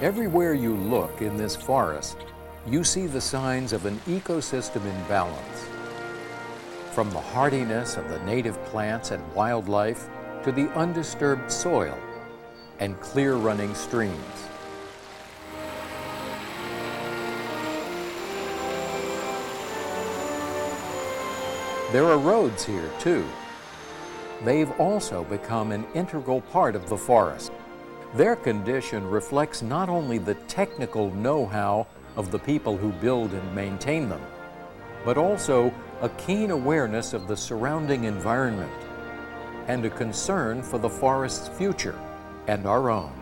Everywhere you look in this forest, you see the signs of an ecosystem imbalance. From the hardiness of the native plants and wildlife to the undisturbed soil and clear running streams. There are roads here too. They've also become an integral part of the forest. Their condition reflects not only the technical know-how of the people who build and maintain them, but also a keen awareness of the surrounding environment and a concern for the forest's future and our own.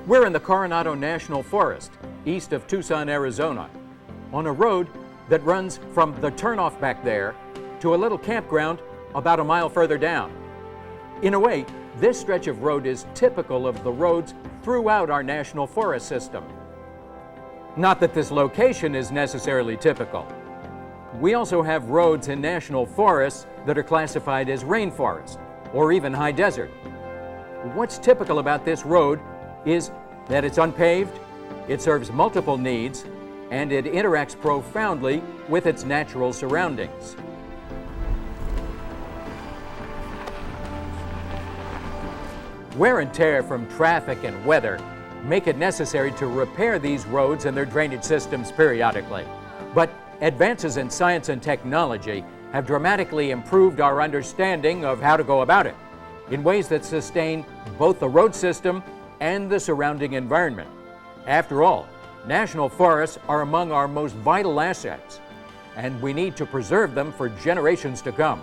We're in the Coronado National Forest, east of Tucson, Arizona, on a road that runs from the turnoff back there to a little campground about a mile further down. In a way, this stretch of road is typical of the roads throughout our national forest system. Not that this location is necessarily typical. We also have roads in national forests that are classified as rainforest or even high desert. What's typical about this road is that it's unpaved, it serves multiple needs, and it interacts profoundly with its natural surroundings. Wear and tear from traffic and weather make it necessary to repair these roads and their drainage systems periodically. But advances in science and technology have dramatically improved our understanding of how to go about it in ways that sustain both the road system and the surrounding environment. After all, national forests are among our most vital assets, and we need to preserve them for generations to come.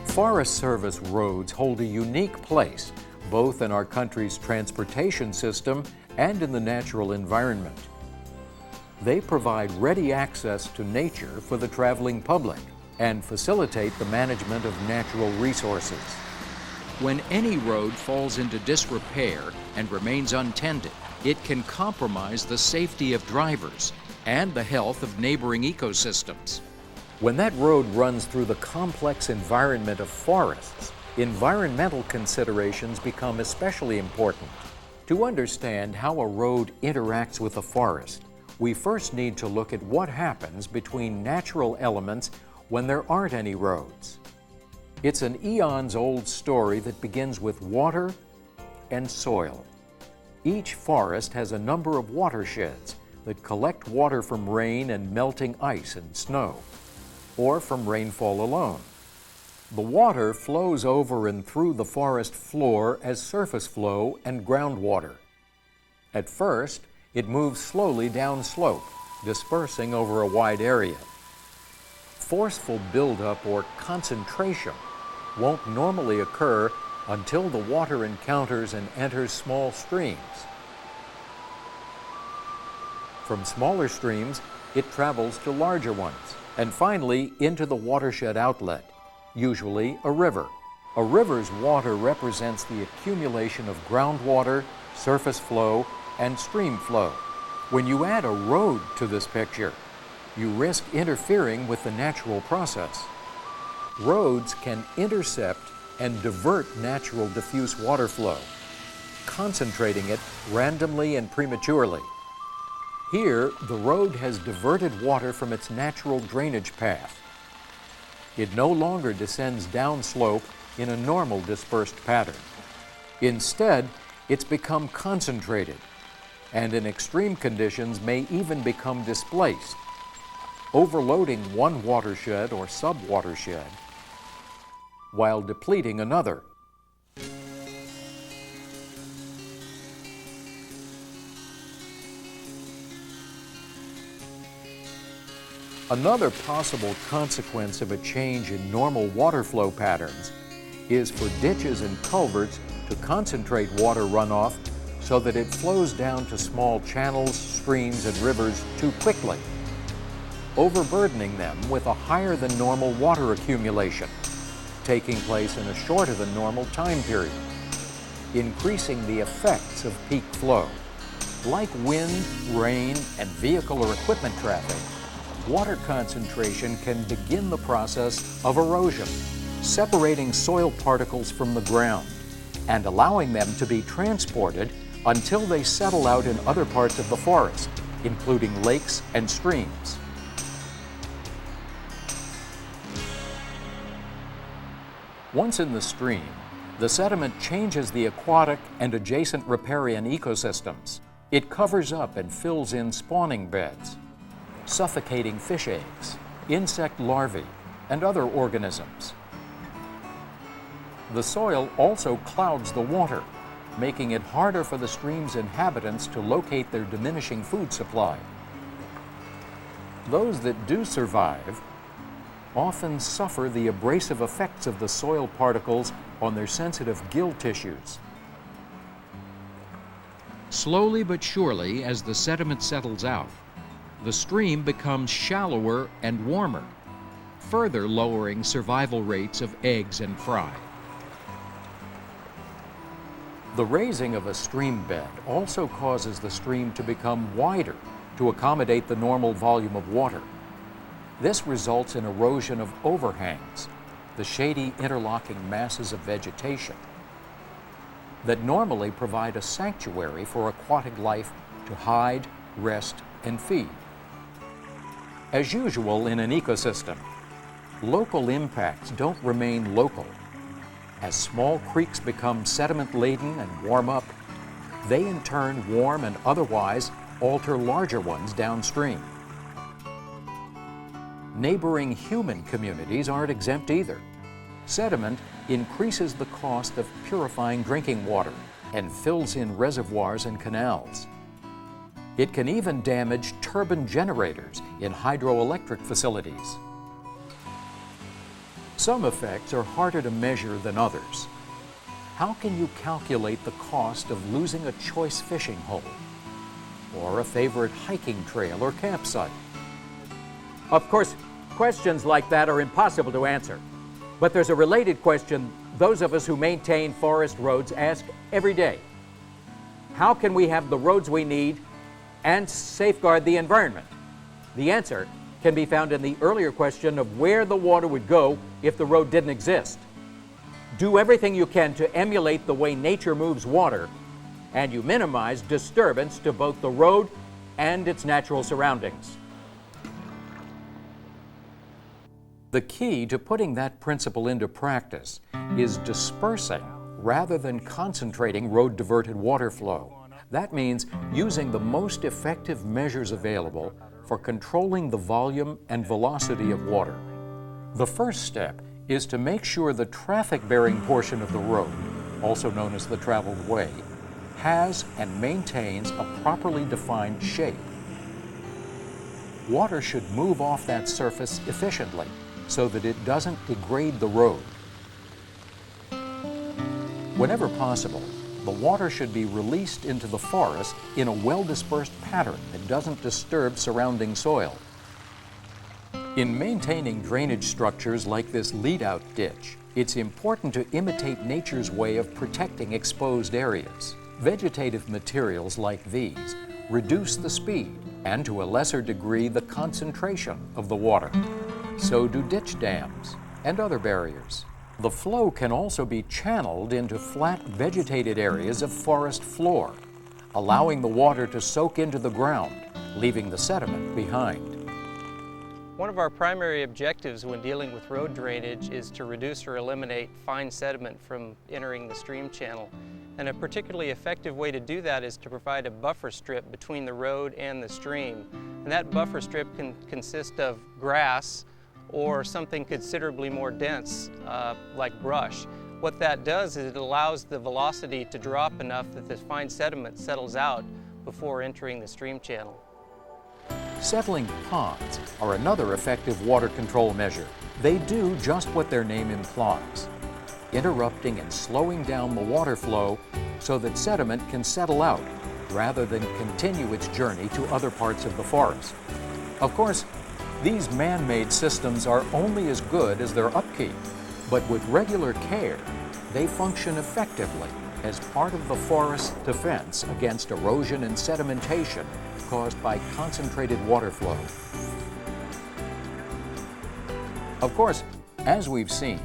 Forest Service roads hold a unique place, both in our country's transportation system and in the natural environment. They provide ready access to nature for the traveling public and facilitate the management of natural resources. When any road falls into disrepair and remains untended, it can compromise the safety of drivers and the health of neighboring ecosystems. When that road runs through the complex environment of forests, environmental considerations become especially important. To understand how a road interacts with a forest, we first need to look at what happens between natural elements when there aren't any roads. It's an eons-old story that begins with water and soil. Each forest has a number of watersheds that collect water from rain and melting ice and snow, or from rainfall alone. The water flows over and through the forest floor as surface flow and groundwater. At first, it moves slowly downslope, dispersing over a wide area. Forceful buildup or concentration won't normally occur until the water encounters and enters small streams. From smaller streams, it travels to larger ones, and finally into the watershed outlet, usually a river. A river's water represents the accumulation of groundwater, surface flow, and stream flow. When you add a road to this picture, you risk interfering with the natural process. Roads can intercept and divert natural diffuse water flow, concentrating it randomly and prematurely. Here, the road has diverted water from its natural drainage path. It no longer descends downslope in a normal dispersed pattern. Instead, it's become concentrated, and in extreme conditions may even become displaced, overloading one watershed or sub-watershed while depleting another. Another possible consequence of a change in normal water flow patterns is for ditches and culverts to concentrate water runoff so that it flows down to small channels, streams, and rivers too quickly, overburdening them with a higher than normal water accumulation, taking place in a shorter than normal time period, increasing the effects of peak flow. Like wind, rain, and vehicle or equipment traffic, water concentration can begin the process of erosion, separating soil particles from the ground and allowing them to be transported until they settle out in other parts of the forest, including lakes and streams. Once in the stream, the sediment changes the aquatic and adjacent riparian ecosystems. It covers up and fills in spawning beds, suffocating fish eggs, insect larvae, and other organisms. The soil also clouds the water, making it harder for the stream's inhabitants to locate their diminishing food supply. Those that do survive often suffer the abrasive effects of the soil particles on their sensitive gill tissues. Slowly but surely, as the sediment settles out, the stream becomes shallower and warmer, further lowering survival rates of eggs and fry. The raising of a stream bed also causes the stream to become wider to accommodate the normal volume of water. This results in erosion of overhangs, the shady interlocking masses of vegetation that normally provide a sanctuary for aquatic life to hide, rest, and feed. As usual in an ecosystem, local impacts don't remain local. As small creeks become sediment-laden and warm up, they in turn warm and otherwise alter larger ones downstream. Neighboring human communities aren't exempt either. Sediment increases the cost of purifying drinking water and fills in reservoirs and canals. It can even damage turbine generators in hydroelectric facilities. Some effects are harder to measure than others. How can you calculate the cost of losing a choice fishing hole or a favorite hiking trail or campsite? Of course, questions like that are impossible to answer. But there's a related question those of us who maintain forest roads ask every day. How can we have the roads we need and safeguard the environment? The answer can be found in the earlier question of where the water would go if the road didn't exist. Do everything you can to emulate the way nature moves water, and you minimize disturbance to both the road and its natural surroundings. The key to putting that principle into practice is dispersing rather than concentrating road-diverted water flow. That means using the most effective measures available for controlling the volume and velocity of water. The first step is to make sure the traffic-bearing portion of the road, also known as the traveled way, has and maintains a properly defined shape. Water should move off that surface efficiently so that it doesn't degrade the road. Whenever possible, the water should be released into the forest in a well-dispersed pattern that doesn't disturb surrounding soil. In maintaining drainage structures like this lead-out ditch, it's important to imitate nature's way of protecting exposed areas. Vegetative materials like these reduce the speed and, to a lesser degree, the concentration of the water. So do ditch dams and other barriers. The flow can also be channeled into flat vegetated areas of forest floor, allowing the water to soak into the ground, leaving the sediment behind. One of our primary objectives when dealing with road drainage is to reduce or eliminate fine sediment from entering the stream channel. And a particularly effective way to do that is to provide a buffer strip between the road and the stream. And that buffer strip can consist of grass or something considerably more dense like brush. What that does is it allows the velocity to drop enough that this fine sediment settles out before entering the stream channel. Settling ponds are another effective water control measure. They do just what their name implies. interrupting and slowing down the water flow so that sediment can settle out rather than continue its journey to other parts of the forest. Of course, these man-made systems are only as good as their upkeep, but with regular care, they function effectively as part of the forest's defense against erosion and sedimentation caused by concentrated water flow. Of course, as we've seen,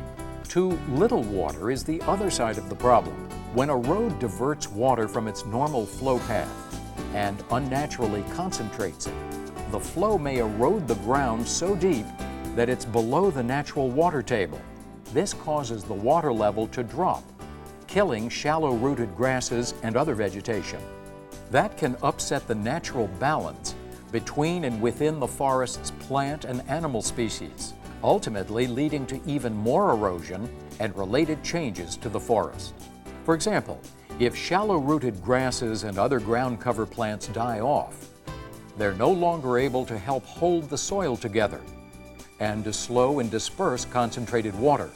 too little water is the other side of the problem. When a road diverts water from its normal flow path and unnaturally concentrates it, the flow may erode the ground so deep that it's below the natural water table. This causes the water level to drop, killing shallow-rooted grasses and other vegetation. That can upset the natural balance between and within the forest's plant and animal species, ultimately leading to even more erosion and related changes to the forest. For example, if shallow-rooted grasses and other ground cover plants die off, they're no longer able to help hold the soil together and to slow and disperse concentrated water.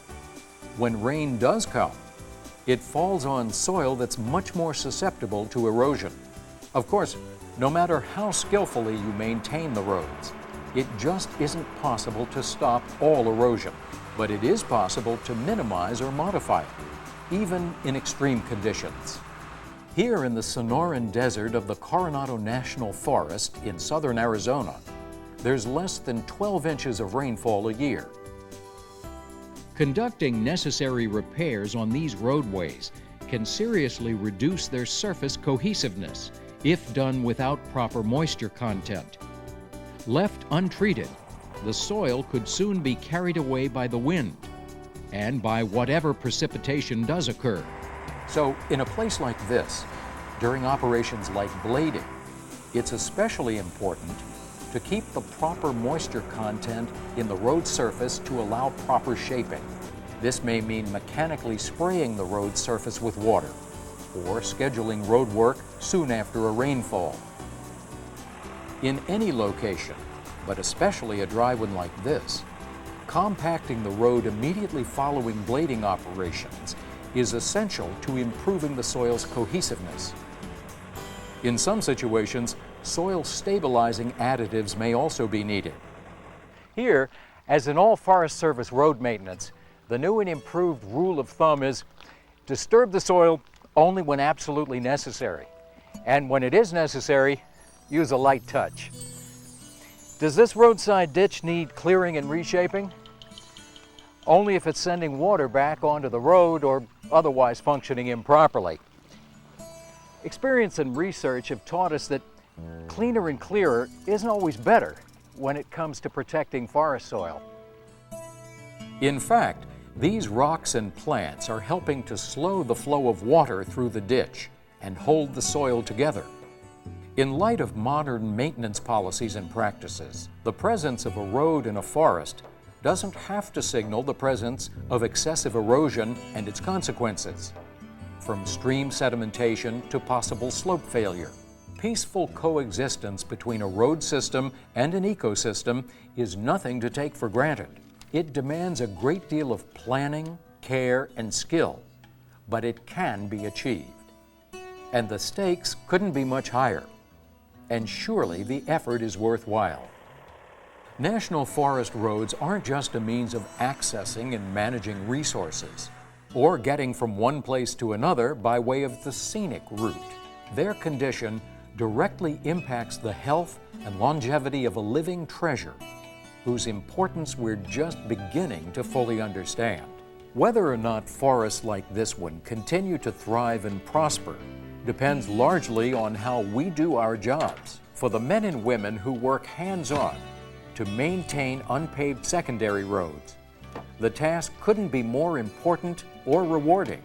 When rain does come, it falls on soil that's much more susceptible to erosion. Of course, no matter how skillfully you maintain the roads, it just isn't possible to stop all erosion, but it is possible to minimize or modify it, even in extreme conditions. Here in the Sonoran Desert of the Coronado National Forest in southern Arizona, there's less than 12 inches of rainfall a year. Conducting necessary repairs on these roadways can seriously reduce their surface cohesiveness if done without proper moisture content. Left untreated, the soil could soon be carried away by the wind and by whatever precipitation does occur. So, in a place like this, during operations like blading, it's especially important to keep the proper moisture content in the road surface to allow proper shaping. This may mean mechanically spraying the road surface with water or scheduling road work soon after a rainfall. In any location, but especially a dry one like this, compacting the road immediately following blading operations is essential to improving the soil's cohesiveness. In some situations, soil stabilizing additives may also be needed. Here, as in all Forest Service road maintenance, the new and improved rule of thumb is disturb the soil only when absolutely necessary. And when it is necessary, use a light touch. Does this roadside ditch need clearing and reshaping? Only if it's sending water back onto the road or otherwise functioning improperly. Experience and research have taught us that cleaner and clearer isn't always better when it comes to protecting forest soil. In fact, these rocks and plants are helping to slow the flow of water through the ditch and hold the soil together. In light of modern maintenance policies and practices, the presence of a road in a forest doesn't have to signal the presence of excessive erosion and its consequences, from stream sedimentation to possible slope failure. Peaceful coexistence between a road system and an ecosystem is nothing to take for granted. It demands a great deal of planning, care, and skill, but it can be achieved. And the stakes couldn't be much higher, and surely the effort is worthwhile. National forest roads aren't just a means of accessing and managing resources, or getting from one place to another by way of the scenic route. Their condition directly impacts the health and longevity of a living treasure, whose importance we're just beginning to fully understand. Whether or not forests like this one continue to thrive and prosper depends largely on how we do our jobs. For the men and women who work hands-on to maintain unpaved secondary roads, the task couldn't be more important or rewarding.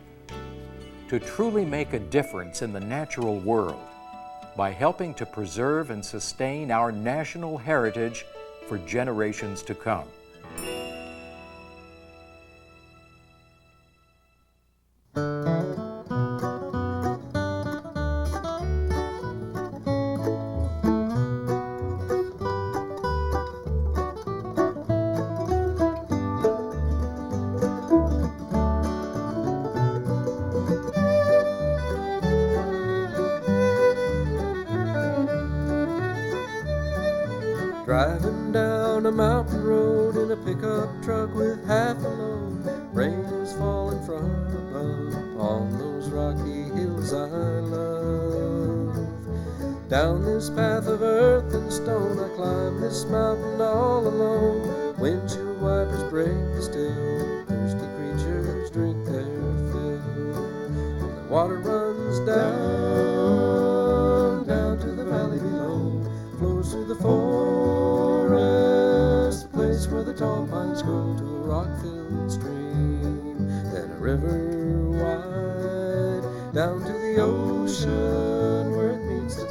To truly make a difference in the natural world by helping to preserve and sustain our national heritage for generations to come. Driving down a mountain road in a pickup truck with half a load. Rain is falling from above on those rocky hills I love. Down this path of earth and stone I climb this mountain all alone. Windshield wipers break still, thirsty creatures drink their fill. And the water runs down, down to the valley below. Flows through the forest, place where the tall pines grow, to a rock-filled stream, then a river wide, down to the ocean where it meets the